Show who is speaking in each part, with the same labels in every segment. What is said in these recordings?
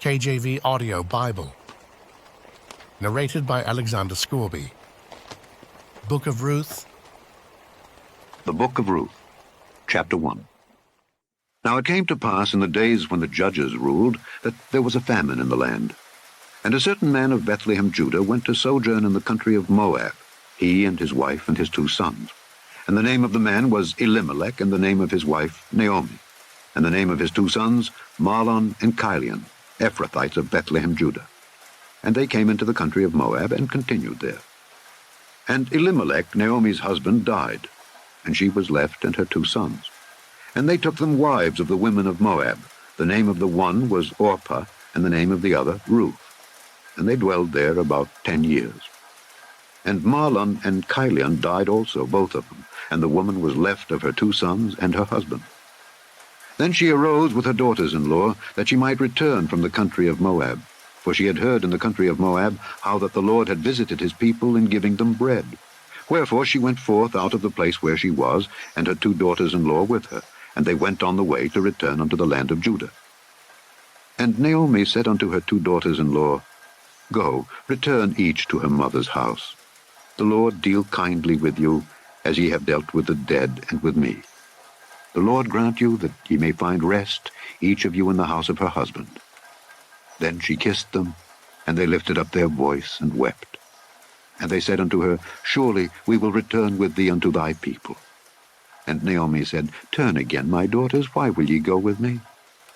Speaker 1: KJV Audio Bible. Narrated by Alexander Scourby. Book of Ruth.
Speaker 2: The Book of Ruth, Chapter 1. Now it came to pass in the days when the judges ruled that there was a famine in the land. And a certain man of Bethlehem, Judah, went to sojourn in the country of Moab, he and his wife and his 2 sons. And the name of the man was Elimelech, and the name of his wife Naomi, and the name of his 2 sons Mahlon and Chilion, Ephrathites of Bethlehem, Judah. And they came into the country of Moab and continued there. And Elimelech, Naomi's husband, died, and she was left and her 2 sons. And they took them wives of the women of Moab. The name of the one was Orpah, and the name of the other Ruth. And they dwelled there about 10 years. And Mahlon and Chilion died also, both of them, and the woman was left of her 2 sons and her husband. Then she arose with her daughters-in-law, that she might return from the country of Moab. For she had heard in the country of Moab how that the Lord had visited his people in giving them bread. Wherefore she went forth out of the place where she was, and her 2 daughters-in-law with her, and they went on the way to return unto the land of Judah. And Naomi said unto her 2 daughters-in-law, Go, return each to her mother's house. The Lord deal kindly with you, as ye have dealt with the dead and with me. The Lord grant you that ye may find rest, each of you in the house of her husband. Then she kissed them, and they lifted up their voice and wept. And they said unto her, Surely we will return with thee unto thy people. And Naomi said, Turn again, my daughters, why will ye go with me?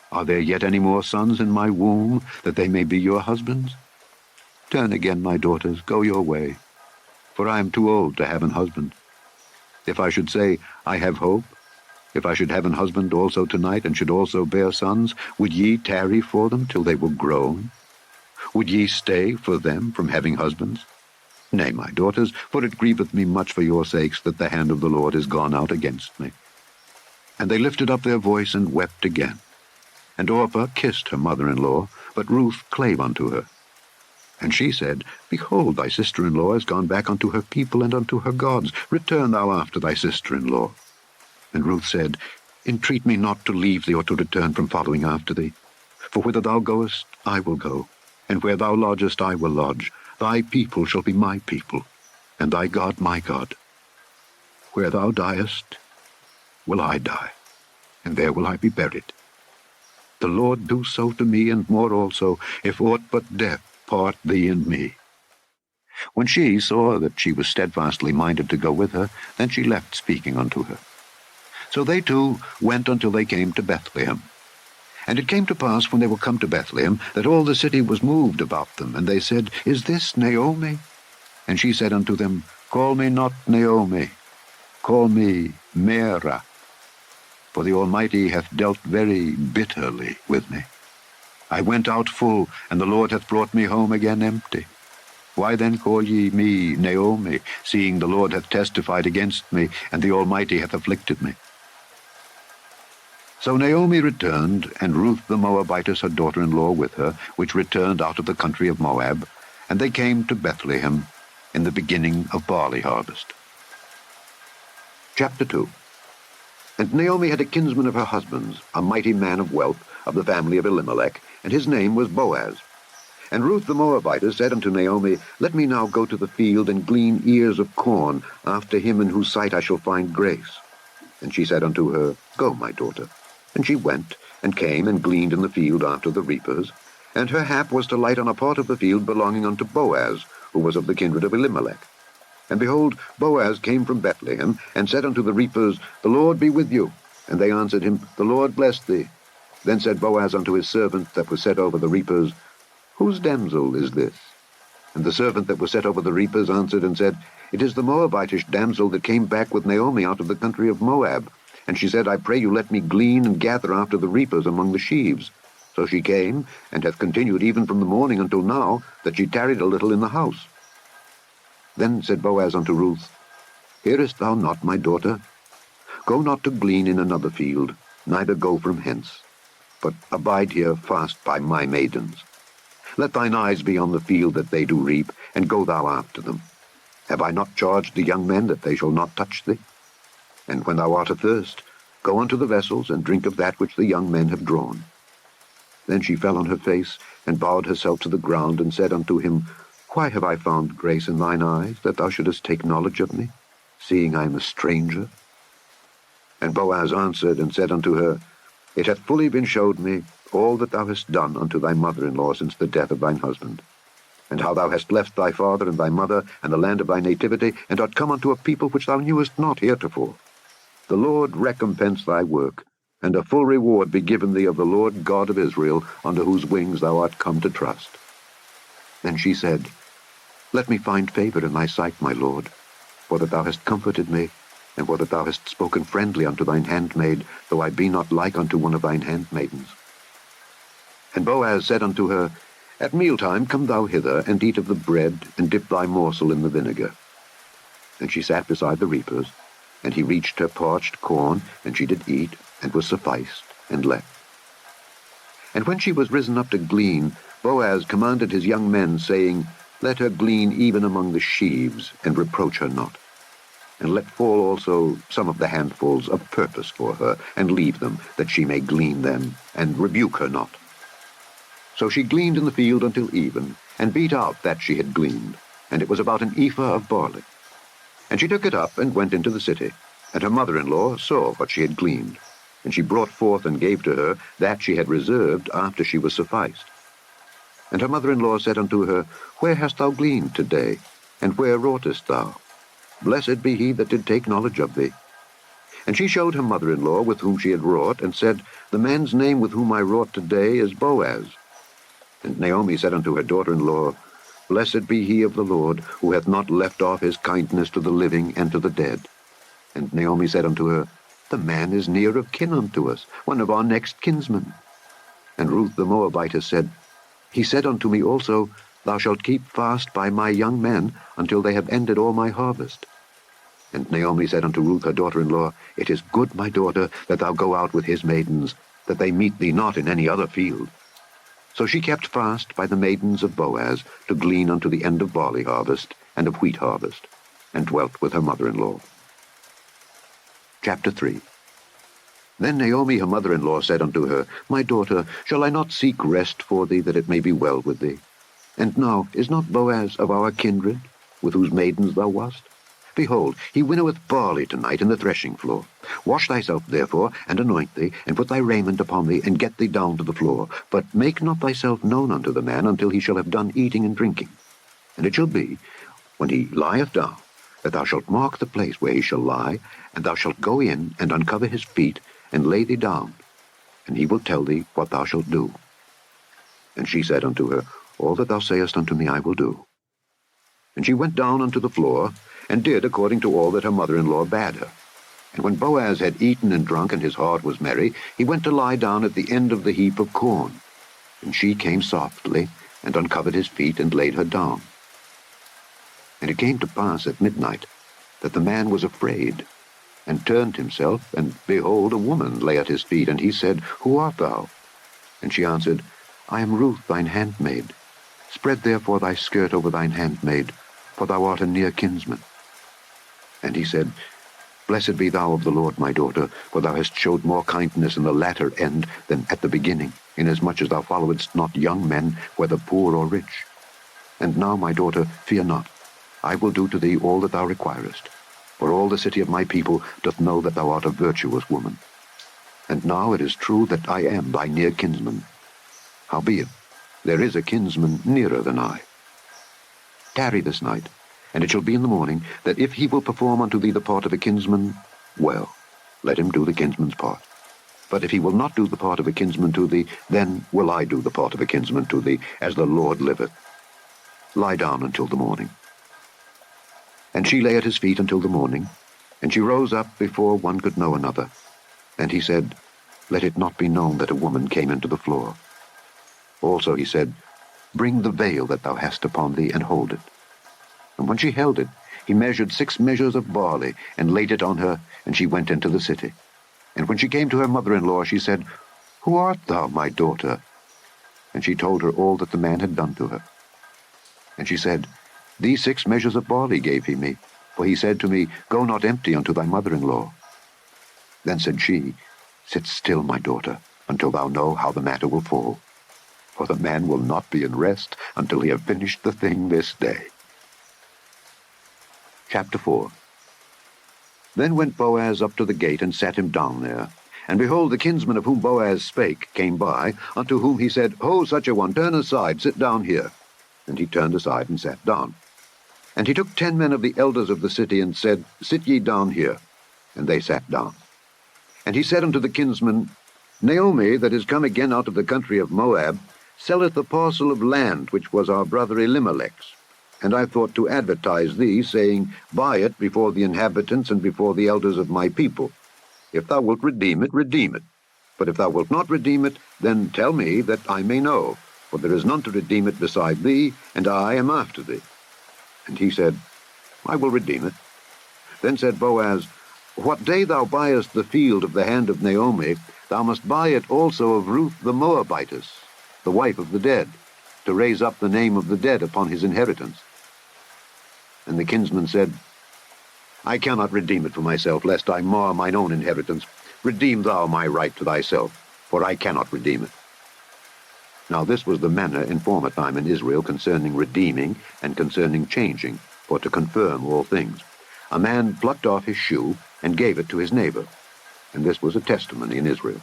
Speaker 2: Are there yet any more sons in my womb, that they may be your husbands? Turn again, my daughters, go your way, for I am too old to have an husband. If I should say, I have hope, if I should have an husband also tonight, and should also bear sons, would ye tarry for them till they were grown? Would ye stay for them from having husbands? Nay, my daughters, for it grieveth me much for your sakes that the hand of the Lord is gone out against me. And they lifted up their voice and wept again. And Orpah kissed her mother-in-law, but Ruth clave unto her. And she said, Behold, thy sister-in-law is gone back unto her people and unto her gods. Return thou after thy sister-in-law. And Ruth said, Entreat me not to leave thee or to return from following after thee. For whither thou goest, I will go, and where thou lodgest, I will lodge. Thy people shall be my people, and thy God my God. Where thou diest, will I die, and there will I be buried. The Lord do so to me, and more also, if aught but death part thee and me. When she saw that she was steadfastly minded to go with her, then she left speaking unto her. So they 2 went until they came to Bethlehem. And it came to pass, when they were come to Bethlehem, that all the city was moved about them. And they said, Is this Naomi? And she said unto them, Call me not Naomi, call me Mara, for the Almighty hath dealt very bitterly with me. I went out full, and the Lord hath brought me home again empty. Why then call ye me Naomi, seeing the Lord hath testified against me, and the Almighty hath afflicted me? So Naomi returned, and Ruth the Moabitess her daughter-in-law with her, which returned out of the country of Moab, and they came to Bethlehem in the beginning of barley harvest. Chapter 2. And Naomi had a kinsman of her husband's, a mighty man of wealth, of the family of Elimelech, and his name was Boaz. And Ruth the Moabitess said unto Naomi, Let me now go to the field and glean ears of corn, after him in whose sight I shall find grace. And she said unto her, Go, my daughter. And she went, and came, and gleaned in the field after the reapers. And her hap was to light on a part of the field belonging unto Boaz, who was of the kindred of Elimelech. And behold, Boaz came from Bethlehem, and said unto the reapers, The Lord be with you. And they answered him, The Lord bless thee. Then said Boaz unto his servant that was set over the reapers, Whose damsel is this? And the servant that was set over the reapers answered and said, It is the Moabitish damsel that came back with Naomi out of the country of Moab. And she said, I pray you let me glean and gather after the reapers among the sheaves. So she came, and hath continued even from the morning until now, that she tarried a little in the house. Then said Boaz unto Ruth, Hearest thou not, my daughter? Go not to glean in another field, neither go from hence, but abide here fast by my maidens. Let thine eyes be on the field that they do reap, and go thou after them. Have I not charged the young men that they shall not touch thee? And when thou art athirst, go unto the vessels, and drink of that which the young men have drawn. Then she fell on her face, and bowed herself to the ground, and said unto him, Why have I found grace in thine eyes, that thou shouldest take knowledge of me, seeing I am a stranger? And Boaz answered and said unto her, It hath fully been showed me all that thou hast done unto thy mother-in-law since the death of thine husband, and how thou hast left thy father and thy mother and the land of thy nativity, and art come unto a people which thou knewest not heretofore. The Lord recompense thy work, and a full reward be given thee of the Lord God of Israel, under whose wings thou art come to trust. Then she said, Let me find favor in thy sight, my lord, for that thou hast comforted me, and for that thou hast spoken friendly unto thine handmaid, though I be not like unto one of thine handmaidens. And Boaz said unto her, At mealtime come thou hither, and eat of the bread, and dip thy morsel in the vinegar. And she sat beside the reapers, and he reached her parched corn, and she did eat, and was sufficed, and left. And when she was risen up to glean, Boaz commanded his young men, saying, Let her glean even among the sheaves, and reproach her not. And let fall also some of the handfuls of purpose for her, and leave them, that she may glean them, and rebuke her not. So she gleaned in the field until even, and beat out that she had gleaned, and it was about an ephah of barley. And she took it up, and went into the city. And her mother-in-law saw what she had gleaned, and she brought forth and gave to her that she had reserved after she was sufficed. And her mother-in-law said unto her, Where hast thou gleaned today, and where wroughtest thou? Blessed be he that did take knowledge of thee. And she showed her mother-in-law with whom she had wrought, and said, The man's name with whom I wrought today is Boaz. And Naomi said unto her daughter-in-law, Blessed be he of the Lord, who hath not left off his kindness to the living and to the dead. And Naomi said unto her, The man is near of kin unto us, one of our next kinsmen. And Ruth the Moabitess said, He said unto me also, Thou shalt keep fast by my young men until they have ended all my harvest. And Naomi said unto Ruth her daughter-in-law, It is good, my daughter, that thou go out with his maidens, that they meet thee not in any other field. So she kept fast by the maidens of Boaz to glean unto the end of barley harvest and of wheat harvest, and dwelt with her mother-in-law. Chapter 3. Then Naomi her mother-in-law said unto her, My daughter, shall I not seek rest for thee, that it may be well with thee? And now is not Boaz of our kindred, with whose maidens thou wast? Behold, he winnoweth barley tonight in the threshing floor. Wash thyself therefore, and anoint thee, and put thy raiment upon thee, and get thee down to the floor. But make not thyself known unto the man until he shall have done eating and drinking. And it shall be, when he lieth down, that thou shalt mark the place where he shall lie, and thou shalt go in and uncover his feet, and lay thee down, and he will tell thee what thou shalt do. And she said unto her, All that thou sayest unto me I will do. And she went down unto the floor, and did according to all that her mother-in-law bade her. And when Boaz had eaten and drunk, and his heart was merry, he went to lie down at the end of the heap of corn. And she came softly, and uncovered his feet, and laid her down. And it came to pass at midnight, that the man was afraid, and turned himself, and behold, a woman lay at his feet. And he said, Who art thou? And she answered, I am Ruth thine handmaid. Spread therefore thy skirt over thine handmaid, for thou art a near kinsman. And he said, Blessed be thou of the Lord, my daughter, for thou hast showed more kindness in the latter end than at the beginning, inasmuch as thou followedst not young men, whether poor or rich. And now, my daughter, fear not. I will do to thee all that thou requirest. For all the city of my people doth know that thou art a virtuous woman. And now it is true that I am thy near kinsman. Howbeit, there is a kinsman nearer than I. Tarry this night, and it shall be in the morning, that if he will perform unto thee the part of a kinsman, well, let him do the kinsman's part. But if he will not do the part of a kinsman to thee, then will I do the part of a kinsman to thee, as the Lord liveth. Lie down until the morning. And she lay at his feet until the morning, and she rose up before one could know another. And he said, Let it not be known that a woman came into the floor. Also he said, Bring the veil that thou hast upon thee, and hold it. And when she held it, he measured 6 measures of barley, and laid it on her, and she went into the city. And when she came to her mother-in-law, she said, Who art thou, my daughter? And she told her all that the man had done to her. And she said, These 6 measures of barley gave he me, for he said to me, Go not empty unto thy mother-in-law. Then said she, Sit still, my daughter, until thou know how the matter will fall. for the man will not be in rest until he have finished the thing this day. Chapter 4. Then went Boaz up to the gate, and sat him down there. And behold, the kinsman of whom Boaz spake came by, unto whom he said, Ho, such a one, turn aside, sit down here. And he turned aside and sat down. And he took 10 men of the elders of the city, and said, Sit ye down here. And they sat down. And he said unto the kinsman, Naomi, that is come again out of the country of Moab, selleth the parcel of land which was our brother Elimelech's. And I thought to advertise thee, saying, Buy it before the inhabitants and before the elders of my people. If thou wilt redeem it, redeem it. But if thou wilt not redeem it, then tell me, that I may know. For there is none to redeem it beside thee, and I am after thee. And he said, I will redeem it. Then said Boaz, What day thou buyest the field of the hand of Naomi, thou must buy it also of Ruth the Moabitess, the wife of the dead, to raise up the name of the dead upon his inheritance. And the kinsman said, I cannot redeem it for myself, lest I mar mine own inheritance. Redeem thou my right to thyself, for I cannot redeem it. Now this was the manner in former time in Israel concerning redeeming and concerning changing, for to confirm all things. A man plucked off his shoe and gave it to his neighbor, and this was a testimony in Israel.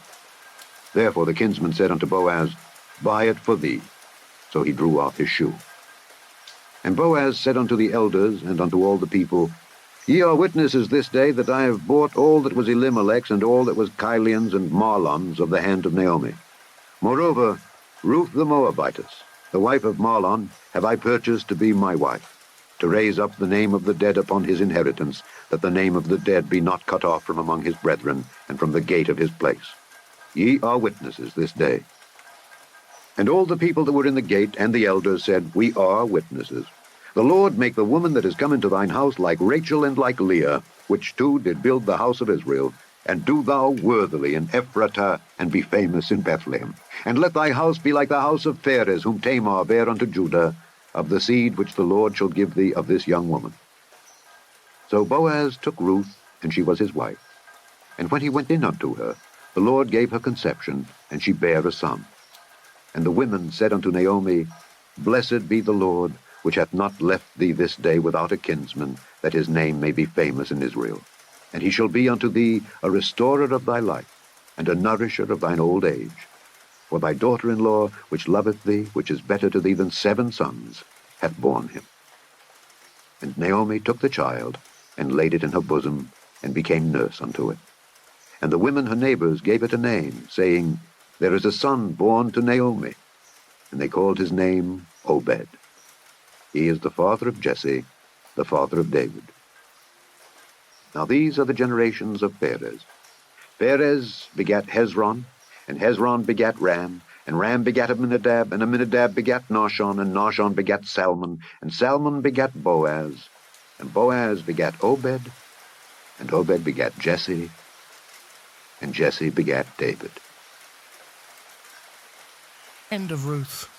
Speaker 2: Therefore the kinsman said unto Boaz, Buy it for thee. So he drew off his shoe. And Boaz said unto the elders and unto all the people, Ye are witnesses this day that I have bought all that was Elimelech's and all that was Chilion's and Mahlon's of the hand of Naomi. Moreover, Ruth the Moabitess, the wife of Mahlon, have I purchased to be my wife, to raise up the name of the dead upon his inheritance, that the name of the dead be not cut off from among his brethren, and from the gate of his place. Ye are witnesses this day. And all the people that were in the gate and the elders said, We are witnesses. The Lord make the woman that is come into thine house like Rachel and like Leah, which two did build the house of Israel, and do thou worthily in Ephratah, and be famous in Bethlehem. And let thy house be like the house of Pharez, whom Tamar bare unto Judah, of the seed which the Lord shall give thee of this young woman. So Boaz took Ruth, and she was his wife. And when he went in unto her, the Lord gave her conception, and she bare a son. And the women said unto Naomi, Blessed be the Lord, which hath not left thee this day without a kinsman, that his name may be famous in Israel. And he shall be unto thee a restorer of thy life, and a nourisher of thine old age. For thy daughter-in-law, which loveth thee, which is better to thee than 7 sons, hath borne him. And Naomi took the child, and laid it in her bosom, and became nurse unto it. And the women her neighbors gave it a name, saying, There is a son born to Naomi. And they called his name Obed. He is the father of Jesse, the father of David. Now these are the generations of Pharez. Pharez begat Hezron, and Hezron begat Ram, and Ram begat Amminadab, and Amminadab begat Nahshon, and Nahshon begat Salmon, and Salmon begat Boaz, and Boaz begat Obed, and Obed begat Jesse, and Jesse begat David.
Speaker 1: End of Ruth.